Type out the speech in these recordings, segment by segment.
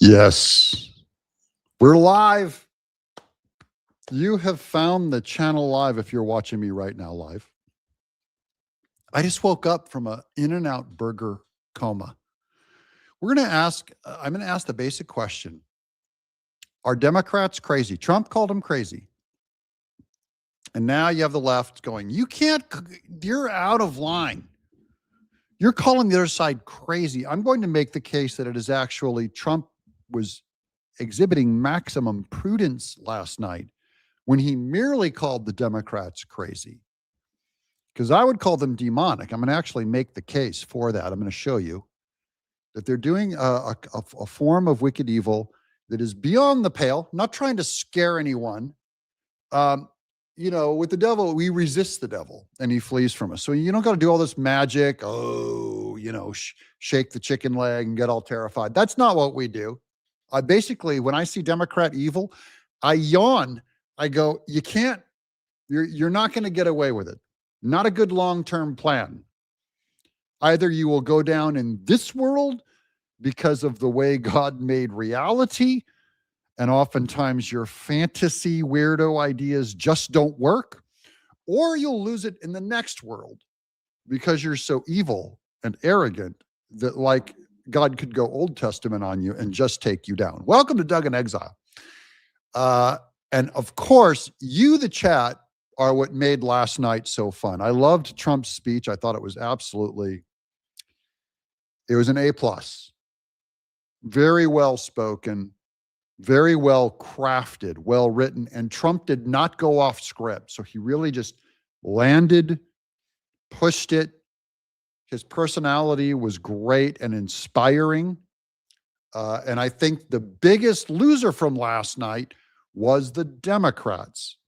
Yes, we're live. You have found the channel live if you're watching me right now live. I just woke up from a In-N-Out burger coma. I'm going to ask the basic question. Are Democrats crazy? Trump called them crazy. And now you have the left going, you're out of line. You're calling the other side crazy. I'm going to make the case that it is actually Trump was exhibiting maximum prudence last night when he merely called the Democrats crazy. Because I would call them demonic. I'm going to actually make the case for that. I'm going to show you that they're doing a form of wicked evil that is beyond the pale, not trying to scare anyone. With the devil, we resist the devil and he flees from us. So you don't got to do all this magic. Shake the chicken leg and get all terrified. That's not what we do. Basically, when I see Democrat evil, I yawn. I go, you're not going to get away with it. Not a good long-term plan. Either you will go down in this world because of the way God made reality, and oftentimes your fantasy weirdo ideas just don't work, or you'll lose it in the next world because you're so evil and arrogant that like God could go Old Testament on you and just take you down. Welcome to Doug in Exile. And of course, you, the chat, are what made last night so fun. I loved Trump's speech. I thought it was it was an A+. Very well spoken, very well crafted, well written. And Trump did not go off script. So he really just landed, pushed it. His personality was great and inspiring. And I think the biggest loser from last night was the Democrats.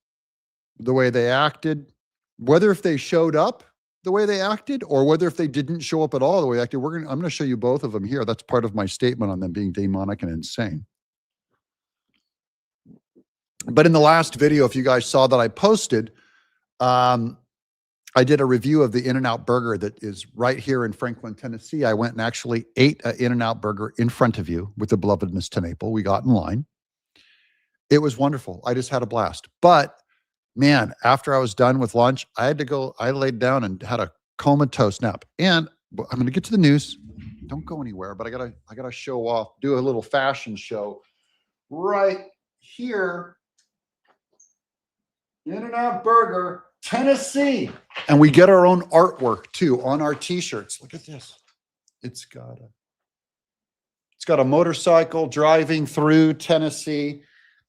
The way they acted, whether if they showed up the way they acted or whether if they didn't show up at all the way they acted. I'm going to show you both of them here. That's part of my statement on them being demonic and insane. But in the last video, if you guys saw that I posted, I did a review of the In-N-Out burger that is right here in Franklin, Tennessee. I went and actually ate an In-N-Out burger in front of you with the beloved Miss Tenaple. We got in line. It was wonderful. I just had a blast. But man, after I was done with lunch, I laid down and had a comatose nap. And I'm going to get to the news. Don't go anywhere, but I gotta show off, do a little fashion show right here. In-N-Out Burger, Tennessee. And we get our own artwork too on our t-shirts. Look at this. It's got a motorcycle driving through Tennessee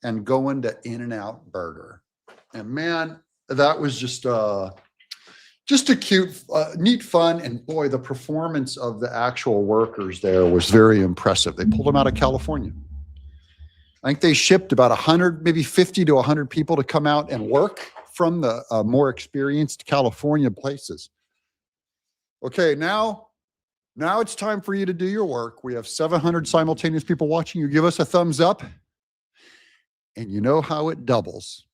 and going to In-N-Out Burger. And man, that was just a cute, neat fun. And boy, the performance of the actual workers there was very impressive. They pulled them out of California. I think they shipped about 100, maybe 50 to 100 people to come out and work from the more experienced California places. Okay, now it's time for you to do your work. We have 700 simultaneous people watching. You give us a thumbs up, and you know how it doubles.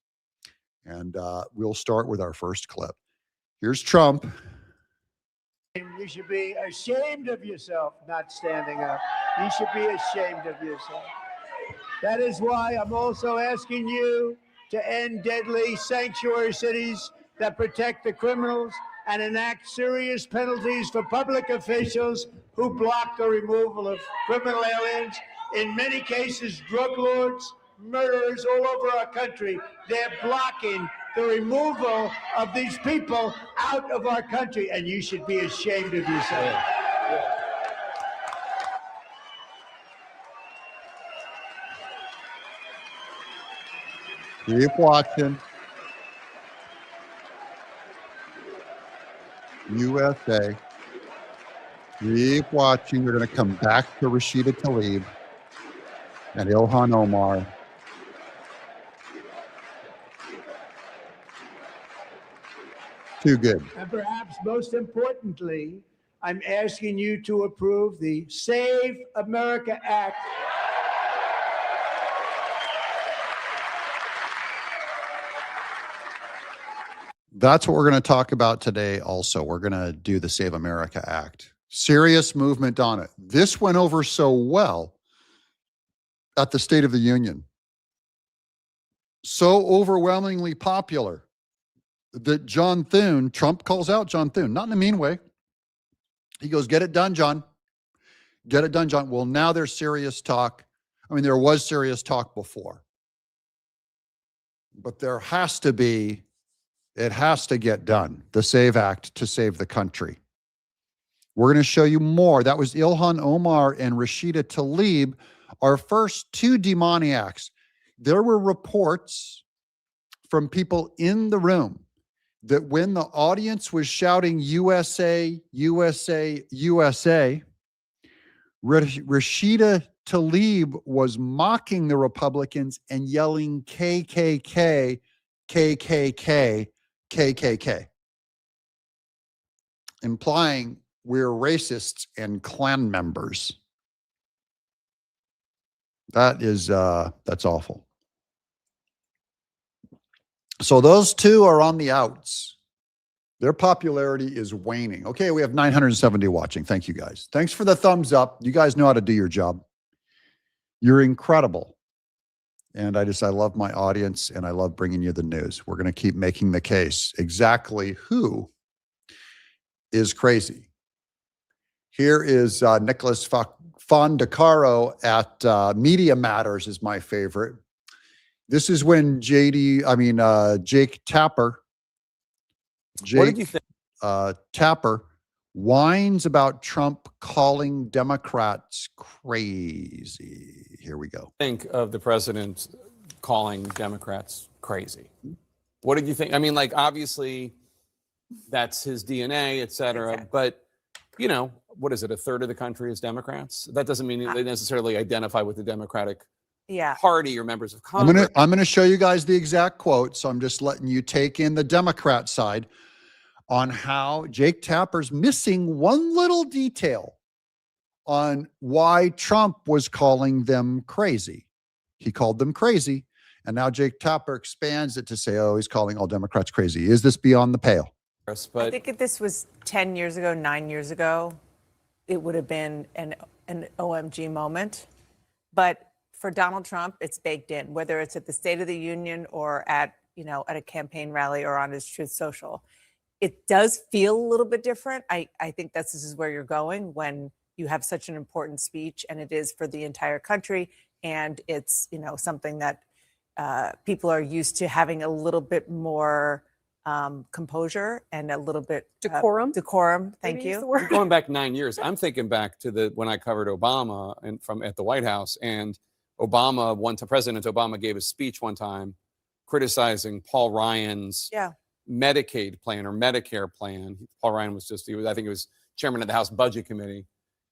And we'll start with our first clip. Here's Trump. You should be ashamed of yourself not standing up. You should be ashamed of yourself. That is why I'm also asking you to end deadly sanctuary cities that protect the criminals and enact serious penalties for public officials who block the removal of criminal aliens. In many cases, drug lords, murderers all over our country, they're blocking the removal of these people out of our country, and you should be ashamed of yourself. Keep watching. USA. Keep watching. We're going to come back to Rashida Tlaib and Ilhan Omar. Too good. And perhaps most importantly, I'm asking you to approve the Save America Act. That's what we're going to talk about today also. We're going to do the Save America Act. Serious movement on it. This went over so well at the State of the Union. So overwhelmingly popular that John Thune, Trump calls out John Thune, not in a mean way. He goes, "Get it done, John. Get it done, John." Well, now there's serious talk. I mean, there was serious talk before, but there has to be, it has to get done, the SAVE Act to save the country. We're going to show you more. That was Ilhan Omar and Rashida Tlaib, our first two demoniacs. There were reports from people in the room that when the audience was shouting USA, USA, USA, Rashida Tlaib was mocking the Republicans and yelling KKK, KKK, KKK, implying we're racists and Klan members. That is, that's awful. So those two are on the outs. Their popularity is waning. Okay, we have 970 watching. Thank you guys. Thanks for the thumbs up. You guys know how to do your job. You're incredible. And I love my audience and I love bringing you the news. We're going to keep making the case. Exactly who is crazy? Here is Nicholas Fondacaro at Media Matters is my favorite. This is when Jake Tapper, what did you think? Tapper whines about Trump calling Democrats crazy. Here we go. Think of the president calling Democrats crazy. What did you think? I mean, like, obviously that's his DNA, et cetera. Exactly. But, you know, what is it? A third of the country is Democrats. That doesn't mean they necessarily identify with the Democratic Party or members of Congress. I'm going to show you guys the exact quote. So I'm just letting you take in the Democrat side on how Jake Tapper's missing one little detail on why Trump was calling them crazy. He called them crazy. And now Jake Tapper expands it to say, oh, he's calling all Democrats crazy. Is this beyond the pale? But I think if this was 10 years ago, 9 years ago, it would have been an OMG moment. But for Donald Trump, it's baked in, whether it's at the State of the Union or at a campaign rally or on his Truth Social. It does feel a little bit different. I think this is where you're going when you have such an important speech, and it is for the entire country, and it's something that people are used to having a little bit more composure and a little bit decorum. Thank you. Going back 9 years, I'm thinking back to when I covered Obama at the White House, and President Obama gave a speech one time criticizing Paul Ryan's Medicaid plan or Medicare plan. Paul Ryan was I think he was chairman of the House Budget Committee,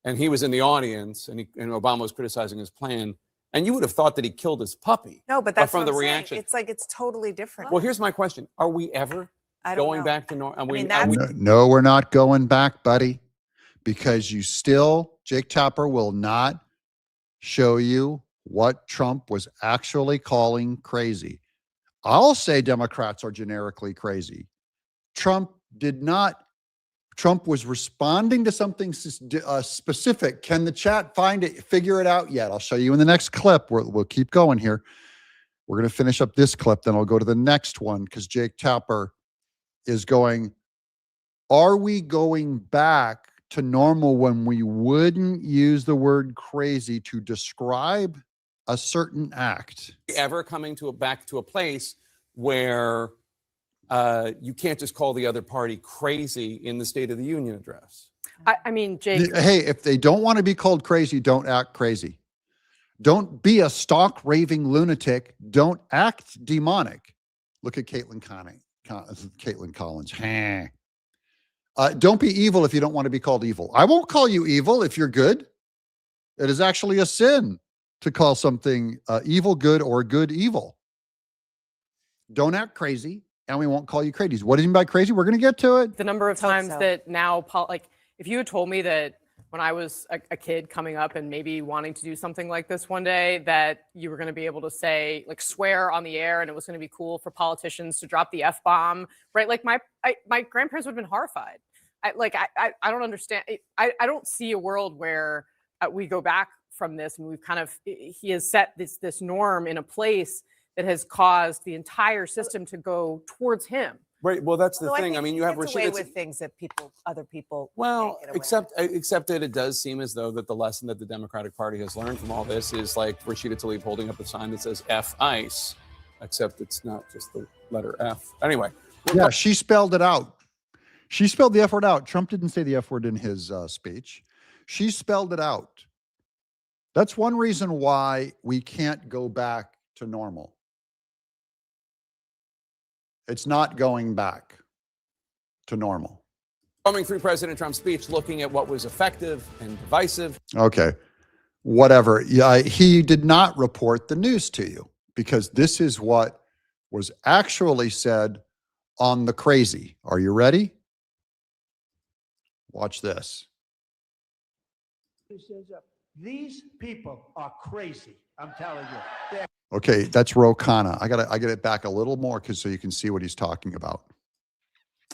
and he was in the audience, and Obama was criticizing his plan. And you would have thought that he killed his puppy. No, but that's from the reaction. It's like it's totally different. Well, here's my question: are we ever going back to normal? No, we're not going back, buddy, because Jake Tapper will not show you what Trump was actually calling crazy. I'll say Democrats are generically crazy. Trump did not. Trump was responding to something specific. Can the chat find it, figure it out yet? I'll show you in the next clip. We'll keep going here. We're going to finish up this clip, then I'll go to the next one because Jake Tapper is going, are we going back to normal when we wouldn't use the word crazy to describe a certain act? Ever coming back to a place where you can't just call the other party crazy in the State of the Union address? I mean, Jake. Hey, if they don't want to be called crazy, don't act crazy. Don't be a stalk raving lunatic. Don't act demonic. Look at Caitlyn Collins. Don't be evil if you don't want to be called evil. I won't call you evil if you're good. It is actually a sin to call something evil good or good evil. Don't act crazy. And we won't call you crazy. What do you mean by crazy? We're going to get to it. The number of times that now, if you had told me that when I was a kid coming up and maybe wanting to do something like this one day, that you were going to be able to say, like, swear on the air, and it was going to be cool for politicians to drop the F-bomb, right? Like my grandparents would have been horrified. I don't understand. I don't see a world where we go back from this, and we've kind of he has set this norm in a place that has caused the entire system to go towards him. Right. Well, that's the Although thing. I mean, you have gets away Rashida. with things that other people. Well, can't get away with. except that it does seem as though that the lesson that the Democratic Party has learned from all this is like Rashida Tlaib holding up a sign that says F ICE, except it's not just the letter F. Anyway. Yeah, she spelled it out. She spelled the F word out. Trump didn't say the F word in his speech. She spelled it out. That's one reason why we can't go back to normal. It's not going back to normal. Coming through President Trump's speech, looking at what was effective and divisive. Okay, whatever. Yeah, he did not report the news to you because this is what was actually said on the crazy. Are you ready? Watch this. These people are crazy. I'm telling you. They're Okay, that's Rokana. I get it back a little more because so you can see what he's talking about.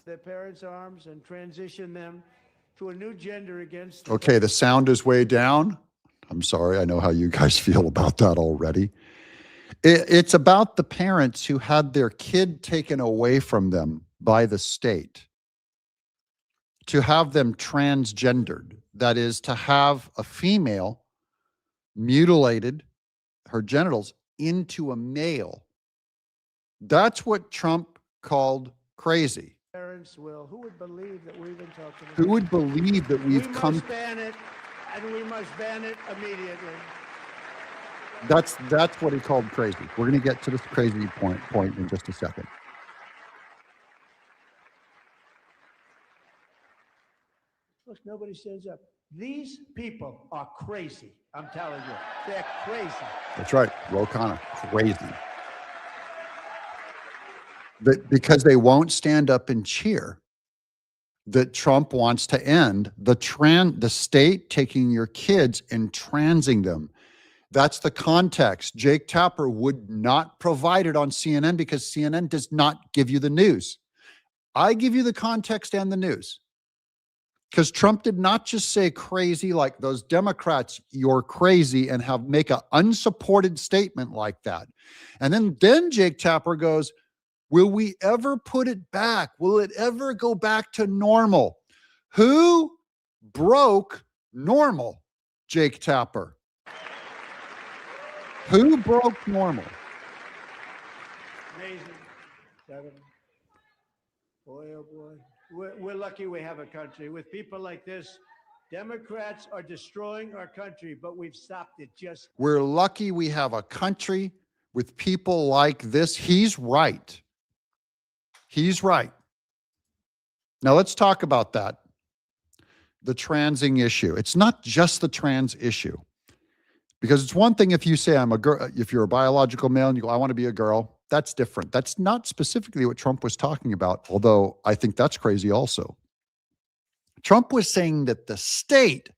their parents' arms and transition them to a new gender against. Okay, the sound is way down. I'm sorry. I know how you guys feel about that already. It's about the parents who had their kid taken away from them by the state to have them transgendered. That is, to have a female mutilated her genitals into a male. That's what Trump called crazy. Parents will. Who would believe that we've been talking about? Who would believe that We we've come? must ban it, and we must ban it immediately. That's what he called crazy. We're going to get to this crazy point in just a second. Look, nobody stands up. These people are crazy. I'm telling you, they're crazy. That's right. Rokana, crazy. But because they won't stand up and cheer that Trump wants to end the state taking your kids and transing them. That's the context. Jake Tapper would not provide it on CNN because CNN does not give you the news. I give you the context and the news. Because Trump did not just say crazy like those Democrats, you're crazy, and make an unsupported statement like that. And then Jake Tapper goes, will we ever put it back? Will it ever go back to normal? Who broke normal? Jake Tapper. Who broke normal? Amazing. Kevin. Boy, oh boy. We're lucky we have a country. With people like this, Democrats are destroying our country, but we've stopped it just. We're lucky we have a country with people like this. He's right. He's right. Now let's talk about that. The transing issue. It's not just the trans issue. Because it's one thing if you say I'm a girl, if you're a biological male and you go, I want to be a girl, that's different. That's not specifically what Trump was talking about, although I think that's crazy also. Trump was saying that the state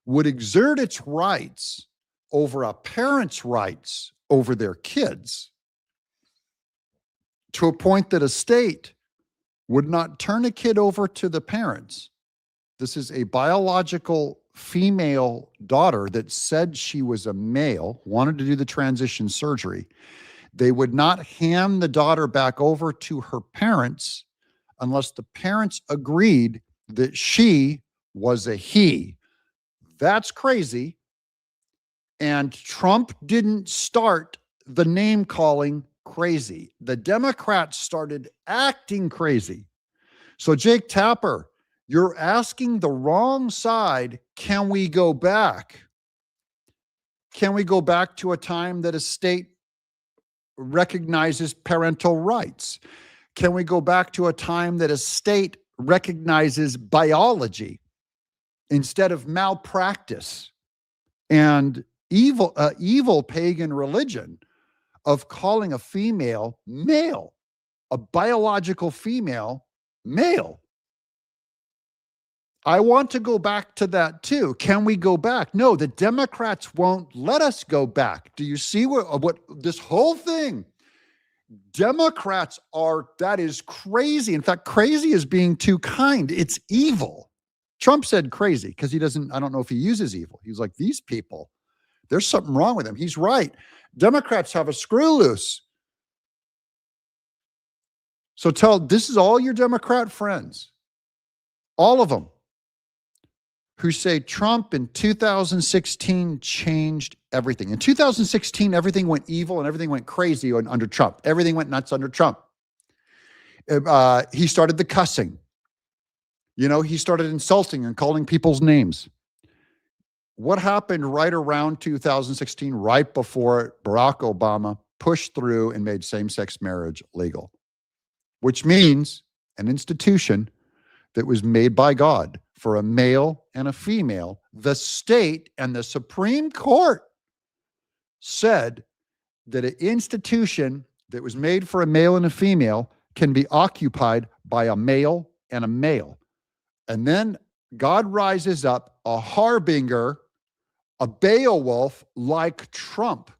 would exert its rights over a parent's rights over their kids to a point that a state would not turn a kid over to the parents. This is a biological female daughter that said she was a male, wanted to do the transition surgery. They would not hand the daughter back over to her parents unless the parents agreed that she was a he. That's crazy. And Trump didn't start the name calling crazy. The Democrats started acting crazy. So Jake Tapper, you're asking the wrong side, can we go back? Can we go back to a time that a state recognizes parental rights? Can we go back to a time that a state recognizes biology instead of malpractice and evil pagan religion of calling a female male, a biological female male? I want to go back to that too. Can we go back? No, the Democrats won't let us go back. Do you see what this whole thing? Democrats that is crazy. In fact, crazy is being too kind. It's evil. Trump said crazy because he doesn't, I don't know if he uses evil. He was like, these people, there's something wrong with them. He's right. Democrats have a screw loose. So this is all your Democrat friends, all of them, who say Trump in 2016 changed everything. In 2016, everything went evil and everything went crazy under Trump. Everything went nuts under Trump. He started the cussing. You know, he started insulting and calling people's names. What happened right around 2016, right before Barack Obama pushed through and made same-sex marriage legal? Which means an institution that was made by God for a male and a female. The state and the Supreme Court said that an institution that was made for a male and a female can be occupied by a male and a male. And then God rises up a harbinger, a Beowulf like Trump.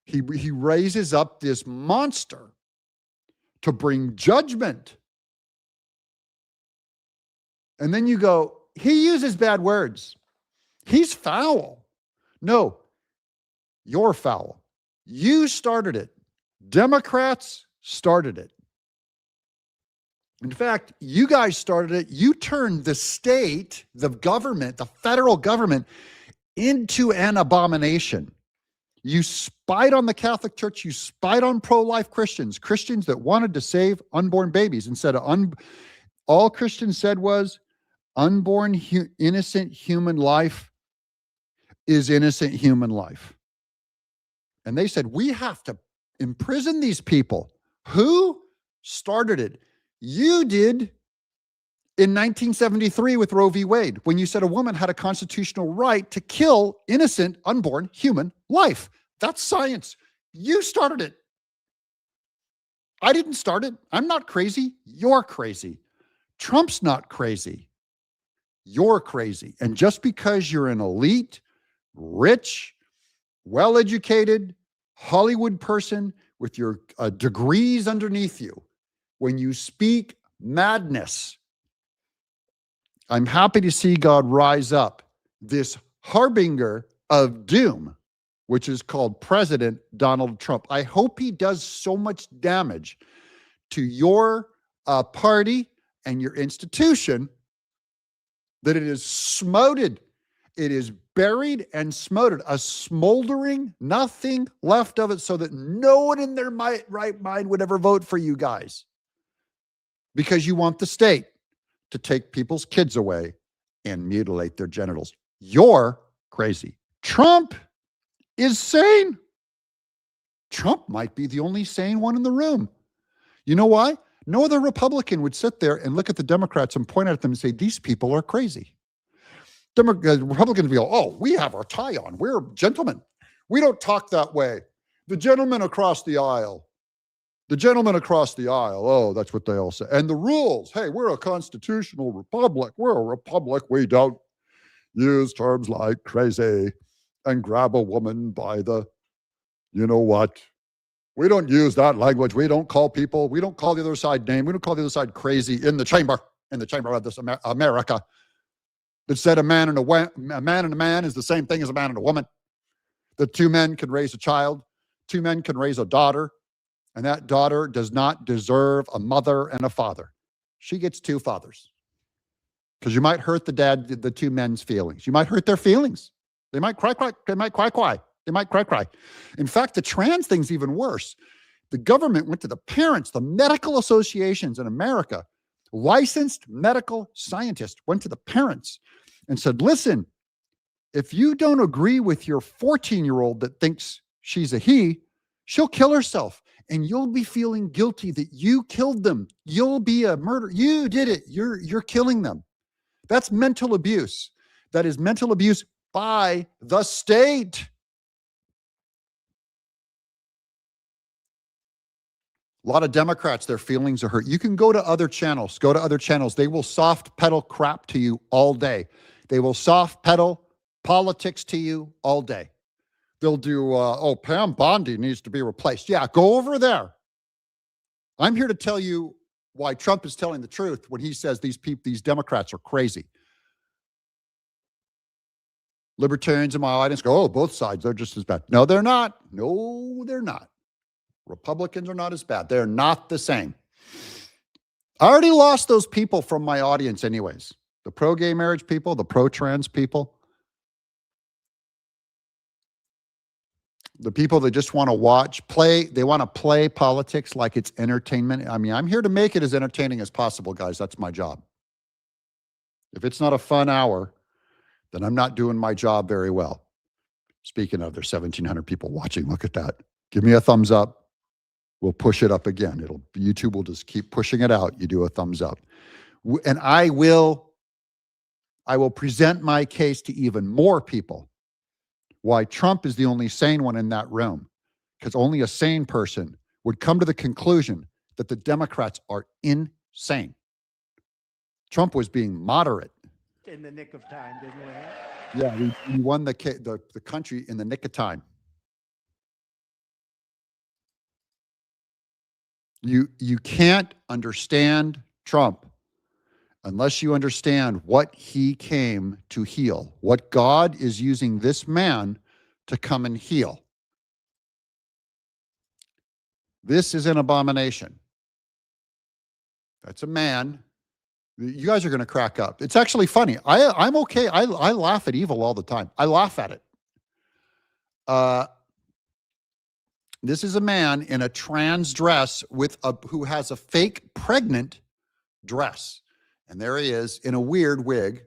He raises up this monster to bring judgment. And then you go, he uses bad words. He's foul. No, you're foul. You started it. Democrats started it. In fact, you guys started it. You turned the state, the government, the federal government into an abomination. You spied on the Catholic Church. You spied on pro-life Christians that wanted to save unborn babies. Instead of all Christians said was unborn innocent human life is innocent human life. And they said, we have to imprison these people. Who started it? You did in 1973 with Roe v. Wade, when you said a woman had a constitutional right to kill innocent, unborn human life. That's science. You started it. I didn't start it. I'm not crazy. You're crazy. Trump's not crazy. You're crazy. And just because you're an elite, rich, well-educated Hollywood person with your degrees underneath you, when you speak madness, I'm happy to see God rise up this harbinger of doom, which is called President Donald Trump. I hope he does so much damage to your party and your institution that it is smoted. It is buried and smoted, a smoldering, nothing left of it, so that no one in their right mind would ever vote for you guys, because you want the state to take people's kids away and mutilate their genitals. You're crazy. Trump is sane. Trump might be the only sane one in the room. You know why? No other Republican would sit there and look at the Democrats and point at them and say, these people are crazy. Republicans will go, oh, we have our tie on. We're gentlemen. We don't talk that way. The gentleman across the aisle. The gentleman across the aisle. Oh, that's what they all say. And the rules. Hey, we're a constitutional republic. We're a republic. We don't use terms like crazy and grab a woman by the, you know what? We don't use that language. We don't call people, we don't call the other side name. We don't call the other side crazy in the chamber of this America that said a man and a man is the same thing as a man and a woman. That two men can raise a child, two men can raise a daughter, and that daughter does not deserve a mother and a father. She gets two fathers. Because you might hurt the two men's feelings. You might hurt their feelings. They might cry. They might cry. They might cry. In fact, the trans thing's even worse. The government went to the parents, the medical associations in America, licensed medical scientists went to the parents and said, listen, if you don't agree with your 14-year-old that thinks she's a he, she'll kill herself. And you'll be feeling guilty that you killed them. You'll be a murderer. You did it. You're killing them. That's mental abuse. That is mental abuse by the state. A lot of Democrats, their feelings are hurt. You can go to other channels. Go to other channels. They will soft pedal crap to you all day. They will soft pedal politics to you all day. They'll do, oh, Pam Bondi needs to be replaced. Yeah, go over there. I'm here to tell you why Trump is telling the truth when he says these Democrats are crazy. Libertarians in my audience go, oh, both sides, they're just as bad. No, they're not. No, they're not. Republicans are not as bad. They're not the same. I already lost those people from my audience anyways. The pro-gay marriage people, the pro-trans people, the people that just want to they want to play politics like it's entertainment. I mean, I'm here to make it as entertaining as possible, guys. That's my job. If it's not a fun hour, then I'm not doing my job very well. Speaking of, there's 1,700 people watching. Look at that. Give me a thumbs up. We'll push it up again. YouTube will just keep pushing it out. You do a thumbs up. And I will present my case to even more people why Trump is the only sane one in that room, because only a sane person would come to the conclusion that the Democrats are insane. Trump was being moderate. In the nick of time, didn't we? Yeah, we won the country in the nick of time. You can't understand Trump unless you understand what he came to heal, what God is using this man to come and heal. This is an abomination. That's a man. You guys are going to crack up. It's actually funny. I'm okay. I laugh at evil all the time. I laugh at it. This is a man in a trans dress who has a fake pregnant dress. And there he is in a weird wig.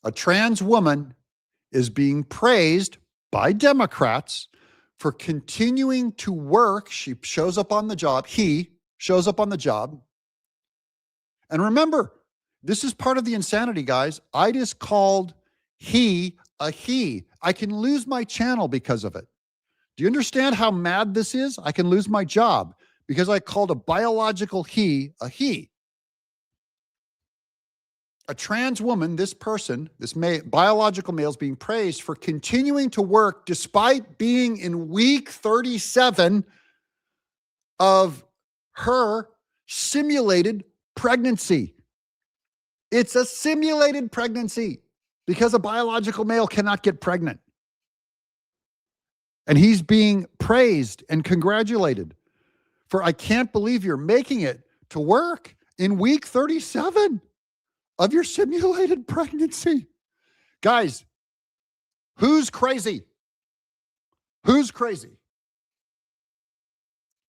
A trans woman is being praised by Democrats for continuing to work. She shows up on the job. He shows up on the job. And remember, this is part of the insanity, guys. I just called he a he. I can lose my channel because of it. Do you understand how mad this is? I can lose my job because I called a biological he a he. A trans woman, this biological male is being praised for continuing to work despite being in week 37 of her simulated pregnancy. It's a simulated pregnancy because a biological male cannot get pregnant. And he's being praised and congratulated for, I can't believe you're making it to work in week 37 of your simulated pregnancy. Guys, who's crazy? Who's crazy?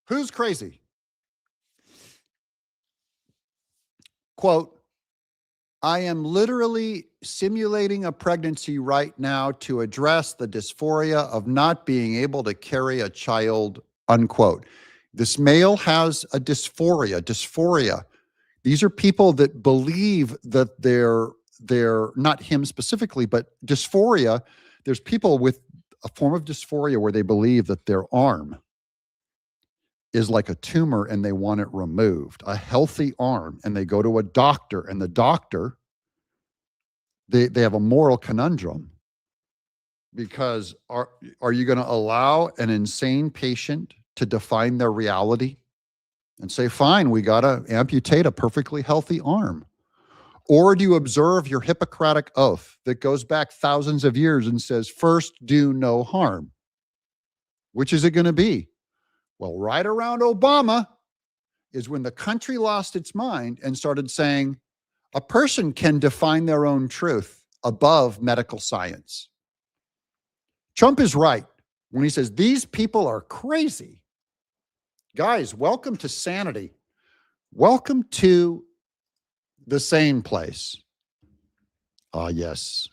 Who's crazy? Quote, I am literally simulating a pregnancy right now to address the dysphoria of not being able to carry a child, unquote. This male has a dysphoria. These are people that believe that they're not him specifically, but dysphoria. There's people with a form of dysphoria where they believe that their arm is like a tumor and they want it removed, a healthy arm, and they go to a doctor, and the doctor, they have a moral conundrum, because are you going to allow an insane patient to define their reality and say, fine, we got to amputate a perfectly healthy arm? Or do you observe your Hippocratic oath that goes back thousands of years and says, first, do no harm? Which is it going to be? Well, right around Obama is when the country lost its mind and started saying a person can define their own truth above medical science. Trump is right when he says these people are crazy. Guys, welcome to sanity. Welcome to the sane place. Yes,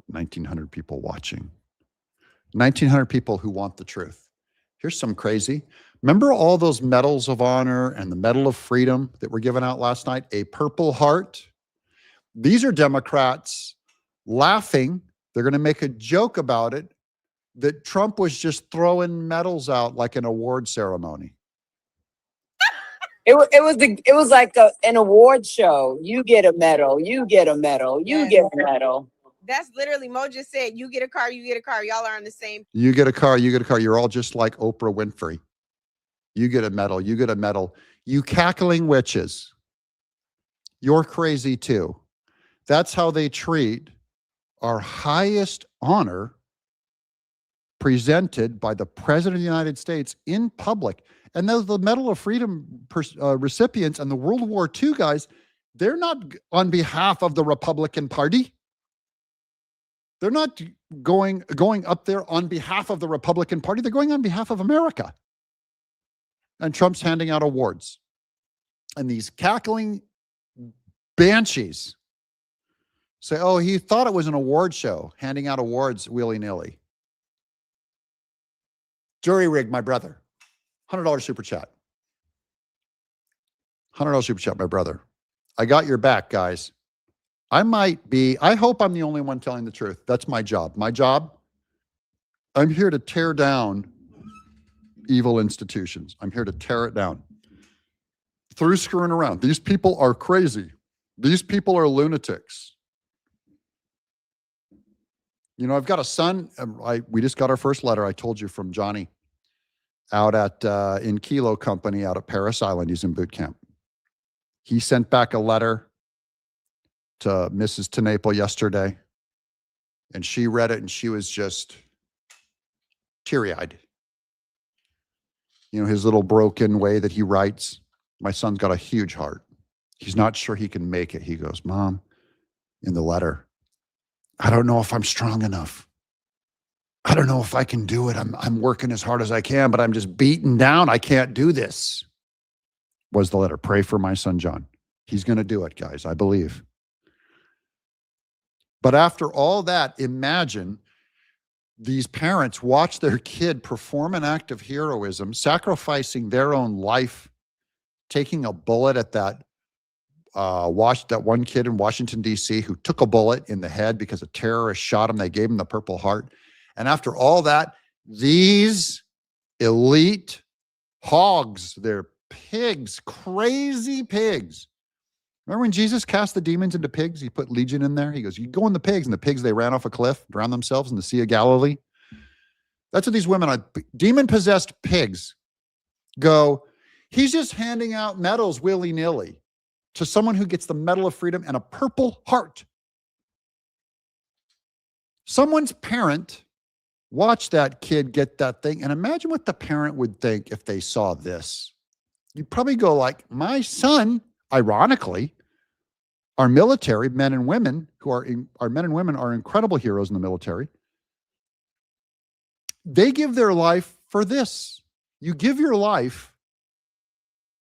1,900 people watching. 1,900 people who want the truth. Here's some crazy. Remember all those medals of honor and the Medal of Freedom that were given out last night? A Purple Heart. These are Democrats laughing. They're going to make a joke about it, that Trump was just throwing medals out like an award ceremony. It was like an award show. You get a medal. You get a medal. You get a medal. That's literally Mo just said. You get a car. You get a car. Y'all are on the same. You get a car. You get a car. You're all just like Oprah Winfrey. You get a medal. You get a medal. You cackling witches. You're crazy too. That's how they treat our highest honor presented by the President of the United States in public. And those the Medal of Freedom recipients and the World War II guys, they're not on behalf of the Republican Party. They're not going up there on behalf of the Republican Party. They're going on behalf of America. And Trump's handing out awards. And these cackling banshees say, oh, he thought it was an award show, handing out awards willy-nilly. Jury rig, my brother. $100 super chat. $100 super chat, my brother. I got your back, guys. I hope I'm the only one telling the truth. That's my job. My job, I'm here to tear down evil institutions. I'm here to tear it down. Through screwing around. These people are crazy. These people are lunatics. You know, I've got a son. We just got our first letter, I told you, from Johnny out at in Kilo Company out at Paris Island. He's in boot camp. He sent back a letter to Mrs. Tenaple yesterday, and she read it, and she was just teary-eyed. You know, his little broken way that he writes. My son's got a huge heart. He's not sure he can make it. He goes, Mom, in the letter, I don't know if I'm strong enough. I don't know if I can do it. I'm working as hard as I can, but I'm just beaten down. I can't do this. Was the letter. Pray for my son, John. He's going to do it, guys. I believe. But after all that, imagine these parents watch their kid perform an act of heroism, sacrificing their own life, taking a bullet at that one kid in Washington, D.C. who took a bullet in the head because a terrorist shot him. They gave him the Purple Heart. And after all that, these elite hogs, they're pigs, crazy pigs. Remember when Jesus cast the demons into pigs? He put legion in there. He goes, you go in the pigs, and the pigs, they ran off a cliff, drowned themselves in the Sea of Galilee. That's what these women are. Demon-possessed pigs go, he's just handing out medals willy-nilly to someone who gets the Medal of Freedom and a Purple Heart. Someone's parent watched that kid get that thing, and imagine what the parent would think if they saw this. You'd probably go like, my son, ironically, our military men and women are incredible heroes in the military. They give their life for this. You give your life,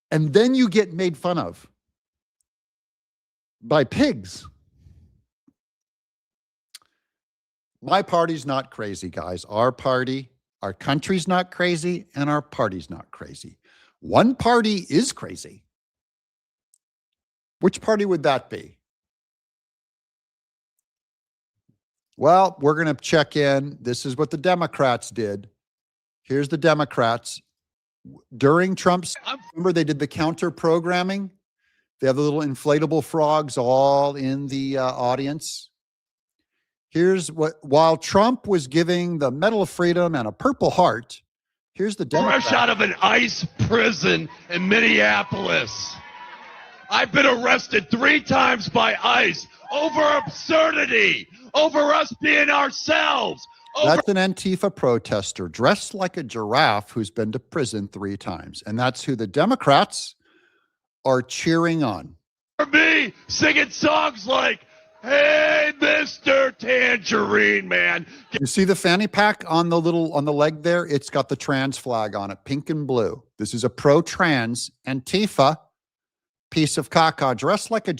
and then you get made fun of by pigs. My party's not crazy, guys. Our party, our country's not crazy, and our party's not crazy. One party is crazy. Which party would that be? Well, we're going to check in. This is what the Democrats did. Here's the Democrats. During Trump's, remember they did the counter programming? They have the little inflatable frogs all in the audience. Here's what, while Trump was giving the Medal of Freedom and a Purple Heart, here's the Democrat. Fresh out of an ICE prison in Minneapolis. I've been arrested 3 times by ICE over absurdity, over us being ourselves. That's an Antifa protester dressed like a giraffe who's been to prison 3 times. And that's who the Democrats are cheering on. For me, singing songs like, hey, Mr. Tangerine Man. You see the fanny pack on the leg there? It's got the trans flag on it, pink and blue. This is a pro-trans Antifa piece of caca dressed like a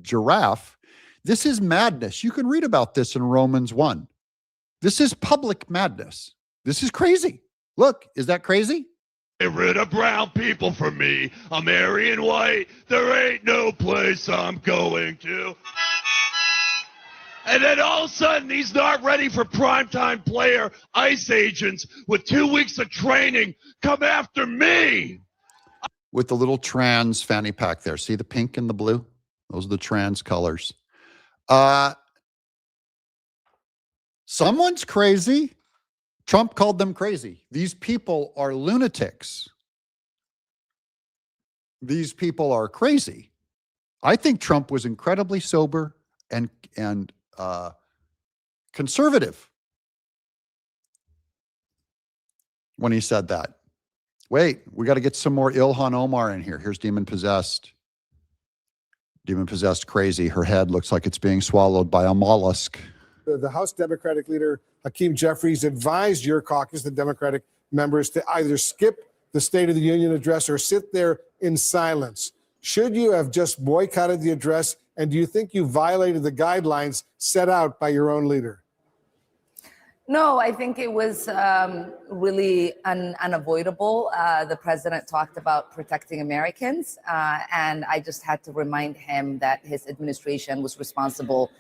giraffe. This is madness. You can read about this in Romans 1. This is public madness. This is crazy. Look, is that crazy? Get rid of brown people for me. I'm Aryan white. There ain't no place I'm going to. And then all of a sudden, he's not ready for primetime player ICE agents with 2 weeks of training come after me. With the little trans fanny pack there. See the pink and the blue? Those are the trans colors. Someone's crazy. Trump called them crazy. These people are lunatics. these people are crazy. I think Trump was incredibly sober and conservative when he said that. Wait, we got to get some more Ilhan Omar in here. Here's demon possessed. Demon possessed crazy. Her head looks like it's being swallowed by a mollusk. The House Democratic leader, Hakeem Jeffries, advised your caucus, the Democratic members, to either skip the State of the Union address or sit there in silence. Should you have just boycotted the address? And do you think you violated the guidelines set out by your own leader? No, I think it was really unavoidable. The president talked about protecting Americans, and I just had to remind him that his administration was responsible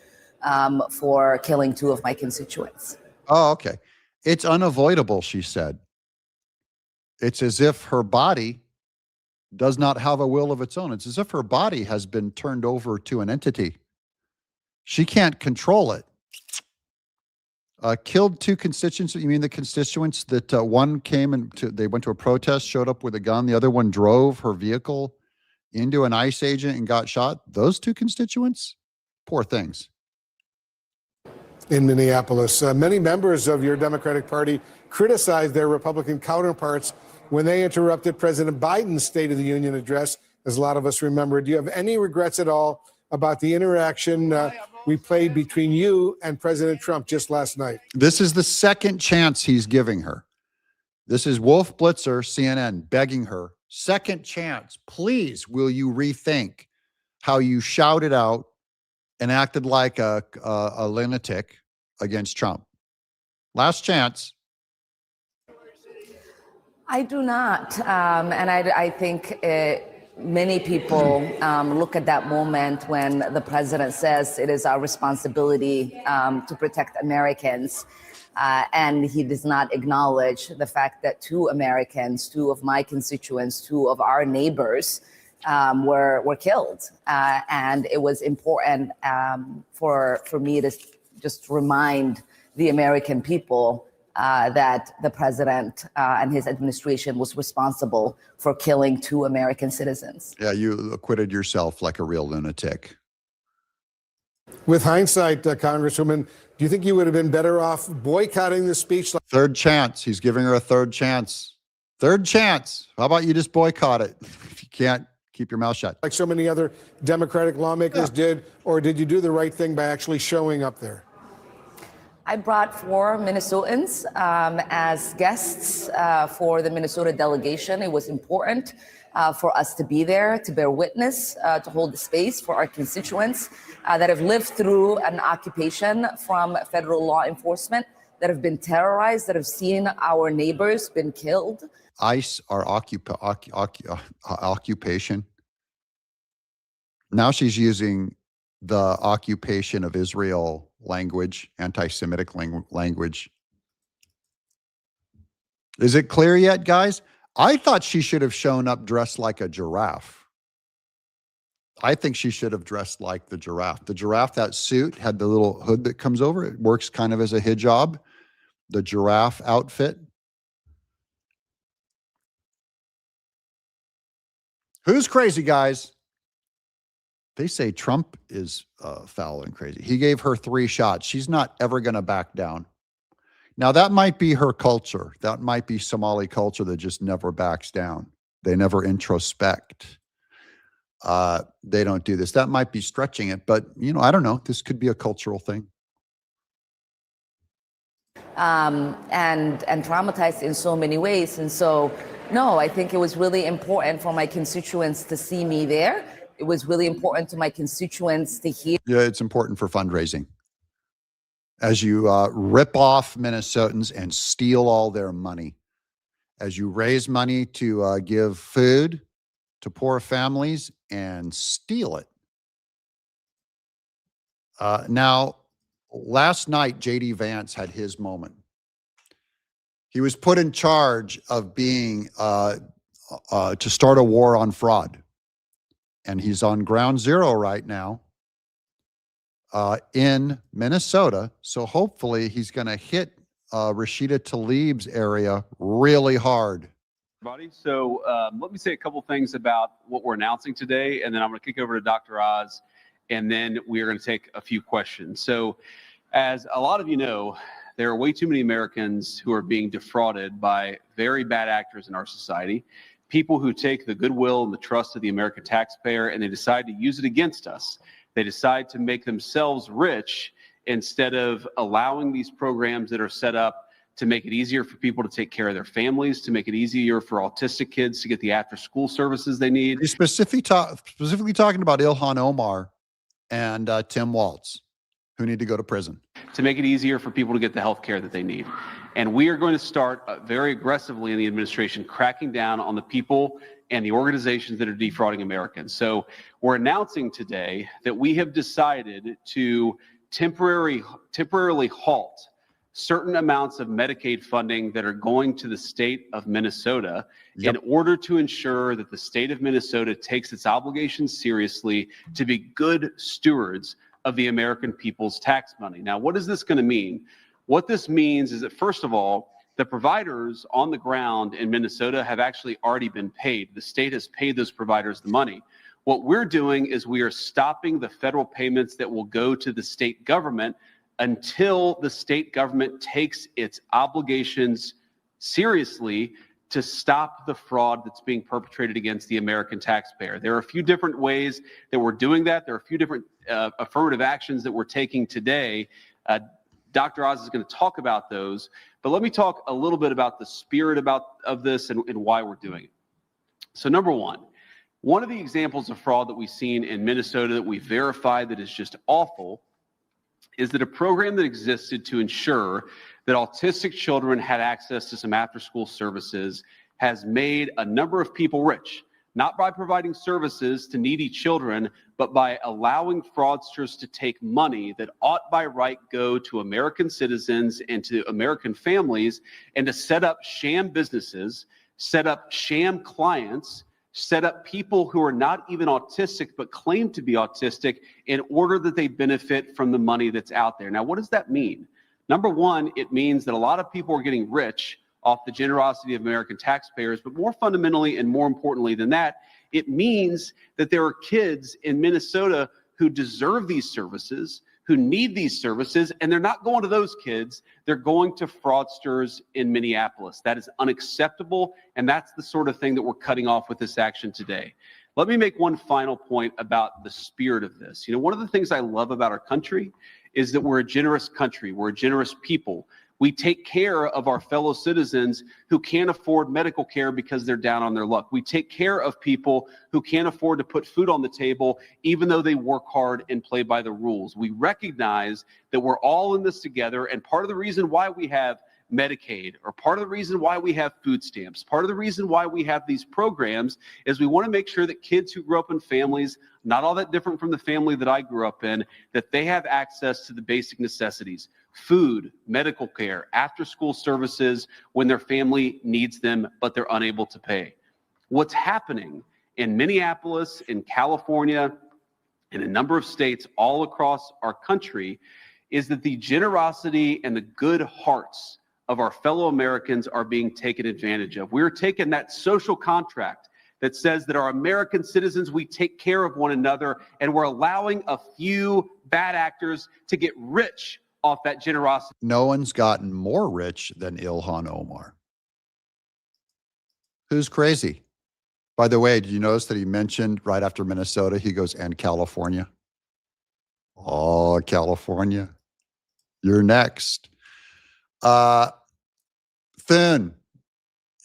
for killing 2 of my constituents. Oh, okay. It's unavoidable, she said. It's as if her body does not have a will of its own. It's as if her body has been turned over to an entity. She can't control it. Killed 2 constituents. You mean the constituents that one came and they went to a protest, showed up with a gun. The other one drove her vehicle into an ICE agent and got shot. Those 2 constituents? Poor things. In Minneapolis, many members of your Democratic Party criticized their Republican counterparts when they interrupted President Biden's State of the Union address, as a lot of us remember. Do you have any regrets at all about the interaction we played between you and President Trump just last night? This is the second chance he's giving her. This is Wolf Blitzer, CNN, begging her, second chance, please, will you rethink how you shouted out and acted like a lunatic against Trump? Last chance. I do not. And I think many people look at that moment when the president says it is our responsibility to protect Americans. And he does not acknowledge the fact that 2 Americans, 2 of my constituents, 2 of our neighbors were killed. And it was important for me to just remind the American people that the president and his administration was responsible for killing 2 American citizens. Yeah, you acquitted yourself like a real lunatic. With hindsight, Congresswoman, do you think you would have been better off boycotting the speech? Third chance. He's giving her a third chance. Third chance. How about you just boycott it? If you can't, keep your mouth shut. Like so many other Democratic lawmakers did, or did you do the right thing by actually showing up there? I brought 4 Minnesotans as guests for the Minnesota delegation. It was important for us to be there, to bear witness, to hold the space for our constituents that have lived through an occupation from federal law enforcement, that have been terrorized, that have seen our neighbors been killed. ICE, our occupation. Now she's using the occupation of Israel language, anti-Semitic language. Is it clear yet, guys? I thought she should have shown up dressed like a giraffe. I think she should have dressed like the giraffe. The giraffe, that suit had the little hood that comes over. It works kind of as a hijab. The giraffe outfit. Who's crazy, guys? They say Trump is foul and crazy. He gave her 3 shots. She's not ever going to back down. Now, that might be her culture. That might be Somali culture that just never backs down. They never introspect. They don't do this. That might be stretching it, but, you know, I don't know. This could be a cultural thing. And traumatized in so many ways. And so, no, I think it was really important for my constituents to see me there. It was really important to my constituents to hear. Yeah, it's important for fundraising. As you rip off Minnesotans and steal all their money. As you raise money to give food to poor families and steal it. Now, last night, J.D. Vance had his moment. He was put in charge of being, to start a war on fraud. And he's on ground zero right now in Minnesota. So hopefully he's going to hit Rashida Tlaib's area really hard. Everybody. So let me say a couple things about what we're announcing today, and then I'm going to kick over to Dr. Oz, and then we are going to take a few questions. So as a lot of you know, there are way too many Americans who are being defrauded by very bad actors in our society, people who take the goodwill and the trust of the American taxpayer and they decide to use it against us. They decide to make themselves rich instead of allowing these programs that are set up to make it easier for people to take care of their families, to make it easier for autistic kids to get the after-school services they need. He's specifically talking about Ilhan Omar and Tim Walz, who need to go to prison. To make it easier for people to get the health care that they need. And we are going to start very aggressively in the administration cracking down on the people and the organizations that are defrauding Americans. So we're announcing today that we have decided to temporarily halt certain amounts of Medicaid funding that are going to the state of Minnesota in order to ensure that the state of Minnesota takes its obligations seriously to be good stewards of the American people's tax money. Now, what is this going to mean? What this means is that, first of all, the providers on the ground in Minnesota have actually already been paid. The state has paid those providers the money. What we're doing is we are stopping the federal payments that will go to the state government until the state government takes its obligations seriously to stop the fraud that's being perpetrated against the American taxpayer. There are a few different ways that we're doing that. There are a few different affirmative actions that we're taking today. Dr. Oz is going to talk about those, but let me talk a little bit about the spirit of this and why we're doing it. So number one of the examples of fraud that we've seen in Minnesota that we verified that is just awful is that a program that existed to ensure that autistic children had access to some after-school services has made a number of people rich, not by providing services to needy children, but by allowing fraudsters to take money that ought by right go to American citizens and to American families and to set up sham businesses, set up sham clients, set up people who are not even autistic but claim to be autistic in order that they benefit from the money that's out there. Now, what does that mean? Number one, it means that a lot of people are getting rich off the generosity of American taxpayers, but more fundamentally and more importantly than that, it means that there are kids in Minnesota who deserve these services, who need these services, and they're not going to those kids, they're going to fraudsters in Minneapolis. That is unacceptable, and that's the sort of thing that we're cutting off with this action today. Let me make one final point about the spirit of this. You know, one of the things I love about our country is that we're a generous country, we're a generous people. We take care of our fellow citizens who can't afford medical care because they're down on their luck. We take care of people who can't afford to put food on the table, even though they work hard and play by the rules. We recognize that we're all in this together, and part of the reason why we have Medicaid, or part of the reason why we have food stamps, part of the reason why we have these programs is we want to make sure that kids who grew up in families not all that different from the family that I grew up in, that they have access to the basic necessities: food, medical care, after-school services when their family needs them, but they're unable to pay. What's happening in Minneapolis, in California, in a number of states all across our country is that the generosity and the good hearts of our fellow Americans are being taken advantage of. We're taking that social contract that says that our American citizens, we take care of one another, and we're allowing a few bad actors to get rich off that generosity. No one's gotten more rich than Ilhan Omar. Who's crazy? By the way, did you notice that he mentioned right after Minnesota, he goes, and California? Oh, California. You're next. Thune,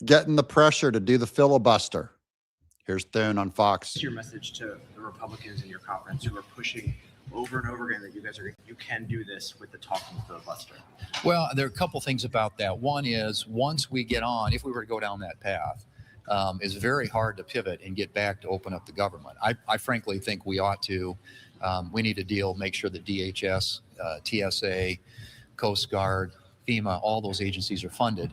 getting the pressure to do the filibuster. Here's Thune on Fox. What's your message to the Republicans in your conference who are pushing over and over again that you can do this with the talking filibuster? Well, there are a couple things about that. One is, once we get on, if we were to go down that path, it's very hard to pivot and get back to open up the government. I frankly think we ought to. We need to make sure that DHS, TSA, Coast Guard, FEMA, all those agencies are funded.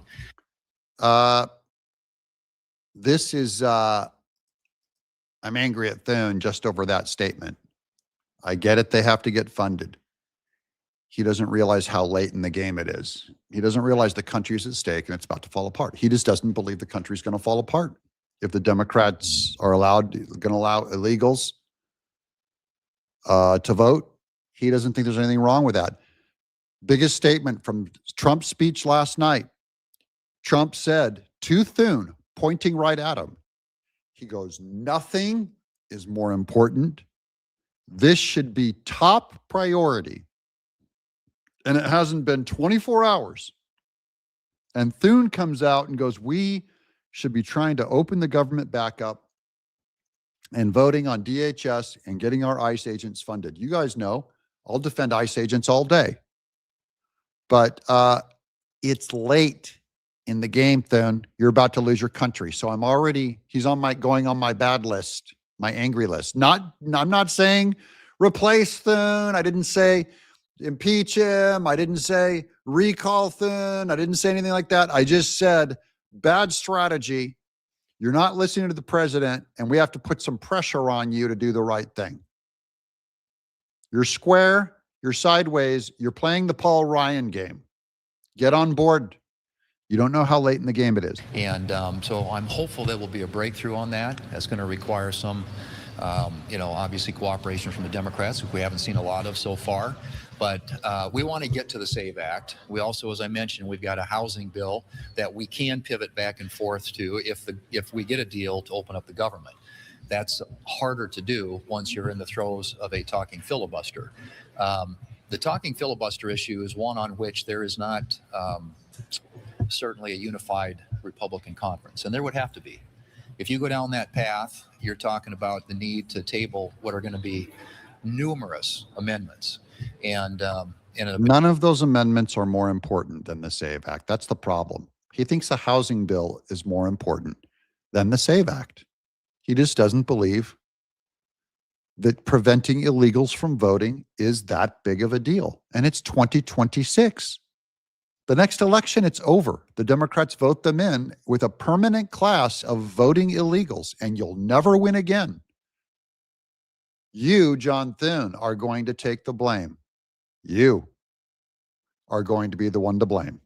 This is, I'm angry at Thune just over that statement. I get it, they have to get funded. he doesn't realize how late in the game it is. He doesn't realize the country is at stake and it's about to fall apart. He just doesn't believe the country's going to fall apart. If the Democrats are going to allow illegals to vote, he doesn't think there's anything wrong with that. Biggest statement from Trump's speech last night. Trump said to Thune, pointing right at him, he goes, nothing is more important. This should be top priority. And it hasn't been 24 hours. And Thune comes out and goes, we should be trying to open the government back up and voting on DHS and getting our ICE agents funded. You guys know, I'll defend ICE agents all day. But it's late in the game, Thune. You're about to lose your country. So he's going on my bad list, my angry list. I'm not saying replace Thune. I didn't say impeach him. I didn't say recall Thune. I didn't say anything like that. I just said bad strategy. You're not listening to the president, and we have to put some pressure on you to do the right thing. You're square, you're sideways, you're playing the Paul Ryan game. Get on board. You don't know how late in the game it is. And so I'm hopeful there will be a breakthrough on that. That's going to require some, obviously cooperation from the Democrats, which we haven't seen a lot of so far. But we want to get to the SAVE Act. We also, as I mentioned, we've got a housing bill that we can pivot back and forth to if we get a deal to open up the government. That's harder to do once you're in the throes of a talking filibuster. The talking filibuster issue is one on which there is not certainly a unified Republican conference, and there would have to be. If you go down that path, you're talking about the need to table what are going to be numerous amendments. And none of those amendments are more important than the SAVE Act. That's the problem. He thinks the housing bill is more important than the SAVE Act. He just doesn't believe that preventing illegals from voting is that big of a deal. And it's 2026. The next election, it's over. The Democrats vote them in with a permanent class of voting illegals, and you'll never win again. You, John Thune, are going to take the blame. You are going to be the one to blame.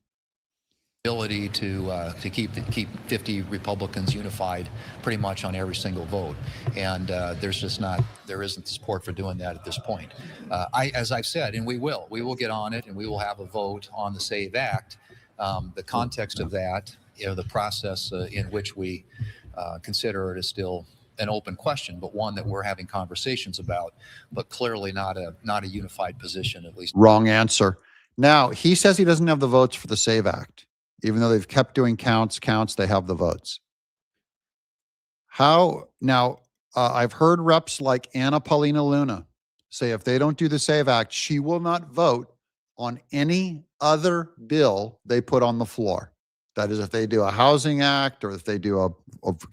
Ability to keep 50 Republicans unified pretty much on every single vote, and there isn't support for doing that at this point. As I've said, and we will get on it, and we will have a vote on the SAVE Act. The context of that, the process in which we consider it is still an open question, but one that we're having conversations about, but clearly not a unified position, at least. Wrong answer. Now, he says he doesn't have the votes for the SAVE Act. Even though they've kept doing counts, they have the votes. How? Now, I've heard reps like Anna Paulina Luna say if they don't do the SAVE Act, she will not vote on any other bill they put on the floor. That is, if they do a housing act, or if they do a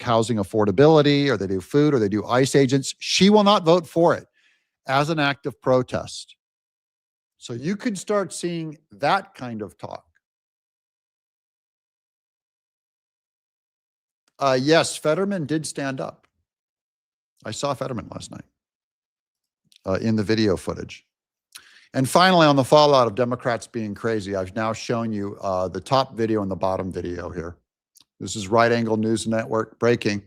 housing affordability, or they do food, or they do ICE agents, she will not vote for it as an act of protest. So you could start seeing that kind of talk. Yes, Fetterman did stand up. I saw Fetterman last night in the video footage. And finally, on the fallout of Democrats being crazy, I've now shown you the top video and the bottom video here. This is Right Angle News Network breaking.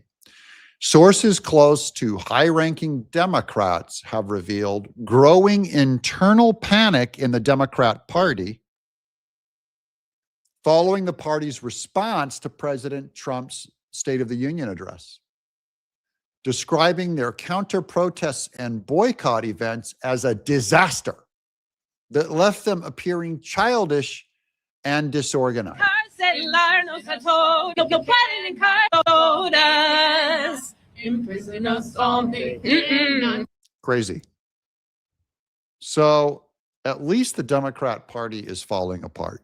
Sources close to high-ranking Democrats have revealed growing internal panic in the Democrat Party following the party's response to President Trump's State of the Union address, describing their counter-protests and boycott events as a disaster that left them appeaing childish and disorganized. Crazy. So at least the Democrat Party is falling apart.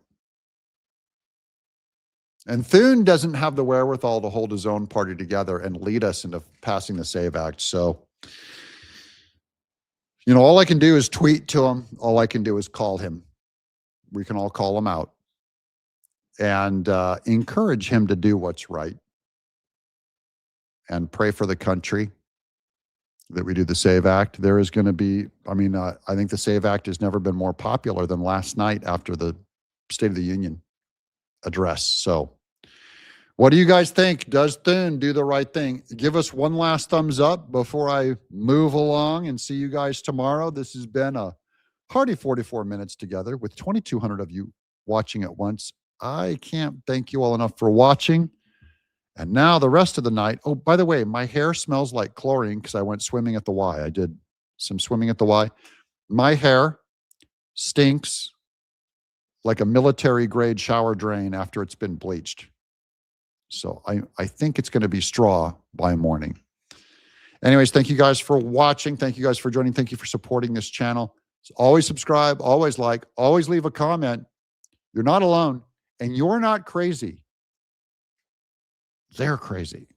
And Thune doesn't have the wherewithal to hold his own party together and lead us into passing the SAVE Act. So, all I can do is tweet to him. All I can do is call him. We can all call him out and encourage him to do what's right and pray for the country that we do the SAVE Act. There is going to be, I think the SAVE Act has never been more popular than last night after the State of the Union address. So what do you guys think? Does Thune do the right thing? Give us one last thumbs up before I move along and see you guys tomorrow. This has been a hearty 44 minutes together with 2,200 of you watching at once. I can't thank you all enough for watching. And now the rest of the night. Oh, by the way, my hair smells like chlorine because I went swimming at the Y. I did some swimming at the Y. My hair stinks like a military grade shower drain after it's been bleached. So I think it's going to be straw by morning. Anyways, thank you guys for watching. Thank you guys for joining. Thank you for supporting this channel. So always subscribe, always like, always leave a comment. You're not alone and you're not crazy. They're crazy.